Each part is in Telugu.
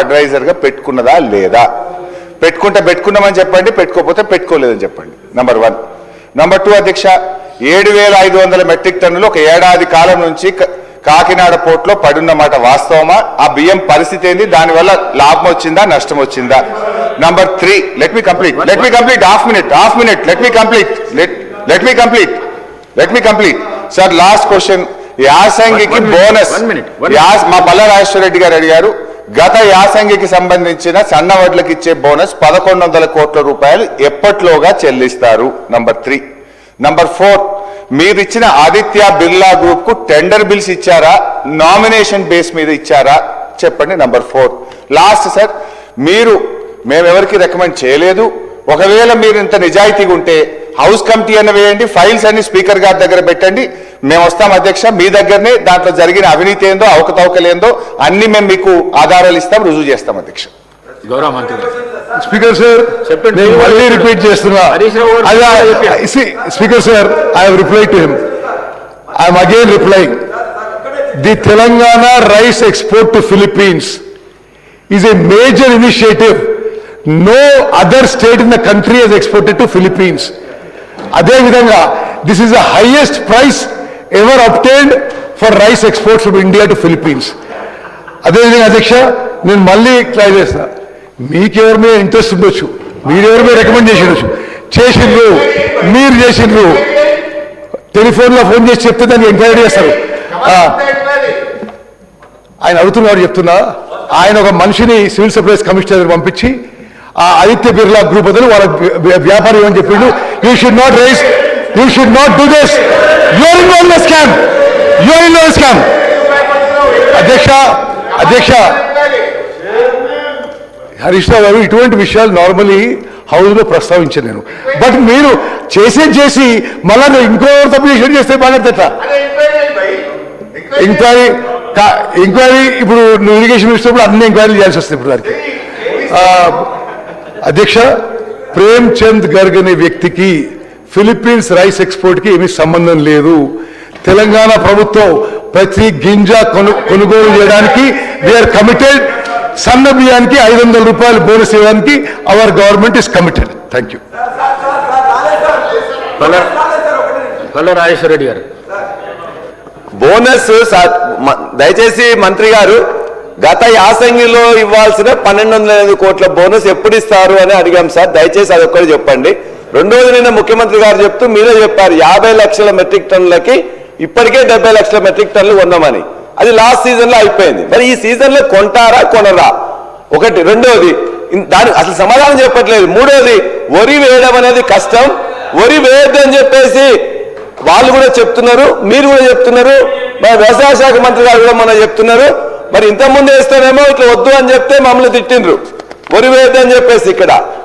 అడ్వైజర్ గా పెట్టుకున్నదా లేదా? పెట్టుకున్నామని చెప్పండి, పెట్టుకోకపోతే పెట్టుకోలేదని చెప్పండి. నంబర్ 1. నంబర్ 2 అధ్యక్ష, 7,500 మెట్రిక్ టన్నులు ఒక ఏడాది కాలం నుంచి కాకినాడ పోర్టులో పడున్నమాట వాస్తవమా? ఆ బియ్యం పరిస్థితి ఏంది? దానివల్ల లాభం వచ్చిందా, నష్టం వచ్చిందా? Number 3, let me complete half minute let me complete sir. Last question, యాసంగికి బోనస్ మా బల్లా రాజేశ్వర రెడ్డి గారు అడిగారు. గత యాసంగికి సంబంధించిన సన్న వడ్లకు ఇచ్చే బోనస్ 1,100 కోట్ల రూపాయలు ఎప్పట్లోగా చెల్లిస్తారు? నంబర్ 3. నంబర్ 4, మీరు ఇచ్చిన ఆదిత్య బిర్లా గ్రూప్ కు టెండర్ బిల్స్ ఇచ్చారా, నామినేషన్ బేస్ మీద ఇచ్చారా చెప్పండి. నంబర్ 4. లాస్ట్ సార్, మేమెవరికి రికమెండ్ చేయలేదు. ఒకవేళ మీరు ఇంత నిజాయితీగా ఉంటే హౌస్ కమిటీ అన్న వేయండి, ఫైల్స్ అన్ని స్పీకర్ గారి దగ్గర పెట్టండి, మేము వస్తాం అధ్యక్ష. మీ దగ్గరనే దాంట్లో జరిగిన అవినీతి ఏందో, అవకతవకలేందో అన్ని మేము మీకు ఆధారాలు ఇస్తాం, రుజువు చేస్తాం అధ్యక్ష. గౌరవ మంత్రి స్పీకర్ సార్, నేను మళ్ళీ రిపీట్ చేస్తున్నా. Speaker sir, I have replied to him. I am again replying. The Telangana rice export to Philippines is a major initiative. No other state in the country has exported to Philippines. అదేవిధంగా this is the highest price ever obtained for rice exports from India to Philippines. అదేవిధంగా అధ్యక్ష, నేను మళ్ళీ ట్రై చేస్తా. మీకెవరి మీద ఇంట్రెస్ట్ ఉండొచ్చు, మీరెవరి మీద రికమెండ్ చేసిండ్రు, మీరు చేసిండ్రు. టెలిఫోన్లో ఫోన్ చేసి చెప్తే దాన్ని ఎంక్వైరీ చేస్తారు. ఆయన అడుగుతున్నారు చెప్తున్నా. ఆయన ఒక మనిషిని సివిల్ సప్లైస్ కమిషనర్ పంపించి ఆ ఆదిత్య బిర్లా గ్రూప్ బదులు వాళ్ళ వ్యాపారం ఏమని చెప్పిండు, you should not do this, you are involved in scam. అధ్యక్ష హరీష్ రావు గారు, ఇటువంటి విషయాలు నార్మలీ హౌస్ లో ప్రస్తావించాను నేను. బట్ మీరు చేసి మళ్ళా ఇంకో తప్పు చేస్తే బాగా ఎంక్వైరీ ఇప్పుడు ఇరిగేషన్ మినిస్టర్ అన్ని ఎంక్వైరీలు చేయాల్సి వస్తుంది ఇప్పుడు దానికి. అధ్యక్ష, ప్రేమ్ చంద్ గర్గ్ అనే వ్యక్తికి ఫిలిప్పీన్స్ రైస్ ఎక్స్పోర్ట్ కి ఏమీ సంబంధం లేదు. తెలంగాణ ప్రభుత్వం ప్రతి గింజ కొనుగోలు చేయడానికి దే ఆర్ కమిటెడ్. సన్న బియ్యానికి 500 రూపాయలు బోనస్ ఇవ్వడానికి our government is committed. Thank you. Balla Rajeshwara Reddy గారు. బోనస్ దయచేసి మంత్రి గారు, గత యాసంగిలో ఇవ్వాల్సిన 1,205 కోట్ల బోనస్ ఎప్పుడు ఇస్తారు అని అడిగాం సార్. దయచేసి అది ఒక్కటి చెప్పండి. రెండోది, నిన్న ముఖ్యమంత్రి గారు చెప్తూ మీరే చెప్పారు 50 లక్షల మెట్రిక్ టన్నులకి ఇప్పటికే 70 లక్షల మెట్రిక్ టన్నులు కొన్నామని. అది లాస్ట్ సీజన్ లో అయిపోయింది. మరి ఈ సీజన్ లో కొంటారా కొనరా? ఒకటి. రెండోది, దానికి అసలు సమాధానం చెప్పట్లేదు. మూడోది, వరి వేయడం అనేది కష్టం, వరి వేయొద్దని చెప్పేసి వాళ్ళు కూడా చెప్తున్నారు, మీరు కూడా చెప్తున్నారు, మరి వ్యవసాయ శాఖ మంత్రి గారు కూడా మనం చెప్తున్నారు. మరి ఇంతకుముందు వేస్తేనేమో ఇట్లా వద్దు అని చెప్తే మమ్మల్ని తిట్టిండ్రు, వరి వేయద్దని చెప్పేసి.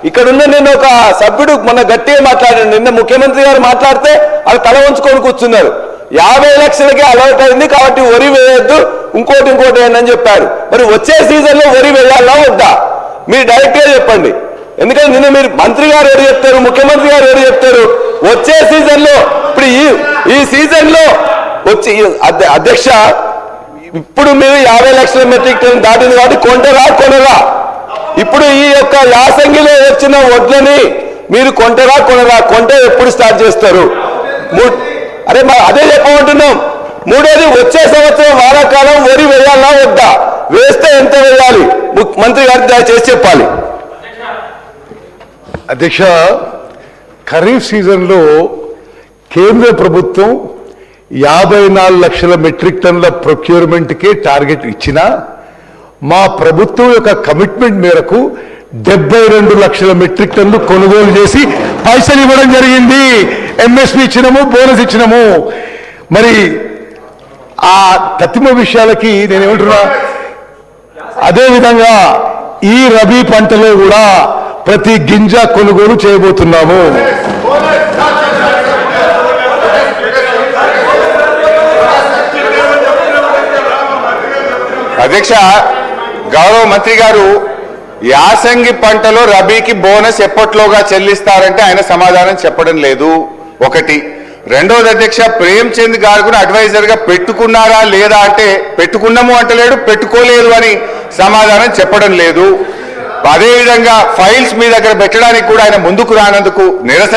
ఇక్కడున్న నిన్న ఒక సభ్యుడు మన గట్టిగా మాట్లాడాడు. నిన్న ముఖ్యమంత్రి గారు మాట్లాడితే వాళ్ళు తల ఉంచుకొని కూర్చున్నారు. 50 లక్షలకే అలవాటు అయింది కాబట్టి వరి వేయొద్దు, ఇంకోటి అని చెప్పారు. మరి వచ్చే సీజన్ లో వరి వేయాలా వద్దా? మీరు డైరెక్ట్ గా చెప్పండి. ఎందుకంటే నిన్న మీరు మంత్రి గారు ఎవరు చెప్తారు, ముఖ్యమంత్రి గారు ఎవరు చెప్తారు? వచ్చే సీజన్ లో, ఇప్పుడు ఈ సీజన్ లో వచ్చి అధ్యక్ష, ఇప్పుడు మీరు 50 లక్షల మెట్రిక్ టన్ దాటింది కాబట్టి కొనరా? ఇప్పుడు ఈ యొక్క యాసంగిలో వచ్చిన వడ్లని మీరు కొంటే ఎప్పుడు స్టార్ట్ చేస్తారు? అరే అదే చెప్పమంటున్నాం. మూడోది, వచ్చే సంవత్సరం వానాకాలం వరి వేయాలా వద్దా? వేస్తే ఎంత వేయాలి? మంత్రి గారు దయచేసి చెప్పాలి. అధ్యక్ష, ఖరీఫ్ సీజన్లో కేంద్ర ప్రభుత్వం 54 లక్షల మెట్రిక్ టన్నుల ప్రొక్యూర్మెంట్కే టార్గెట్ ఇచ్చినా మా ప్రభుత్వం యొక్క కమిట్మెంట్ మేరకు 72 లక్షల మెట్రిక్ టన్నులు కొనుగోలు చేసి పైసలు ఇవ్వడం జరిగింది. ఎంఎస్పీ ఇచ్చినాము, బోనస్ ఇచ్చినాము. మరి ఆ తత్తిమ విషయాలకి నేనేమంటున్నా, అదేవిధంగా ఈ రబీ పంటలో కూడా ప్రతి గింజ కొనుగోలు చేయబోతున్నాము. అధ్యక్ష, గౌరవ మంత్రి గారు, యాసంగి పంటలో రబీకి బోనస్ ఎప్పట్లోగా చెల్లిస్తారంటే ఆయన సమాధానం చెప్పడం లేదు. ఒకటి. రెండోది అధ్యక్ష, ప్రేమ్ చంద్ గారు కూడా అడ్వైజర్ గా పెట్టుకున్నారా లేదా అంటే పెట్టుకున్నాము అంటలేడు, పెట్టుకోలేదు అని సమాధానం చెప్పడం లేదు. అదేవిధంగా ఫైల్స్ మీ దగ్గర పెట్టడానికి కూడా ఆయన ముందుకు రానందుకు నిరసన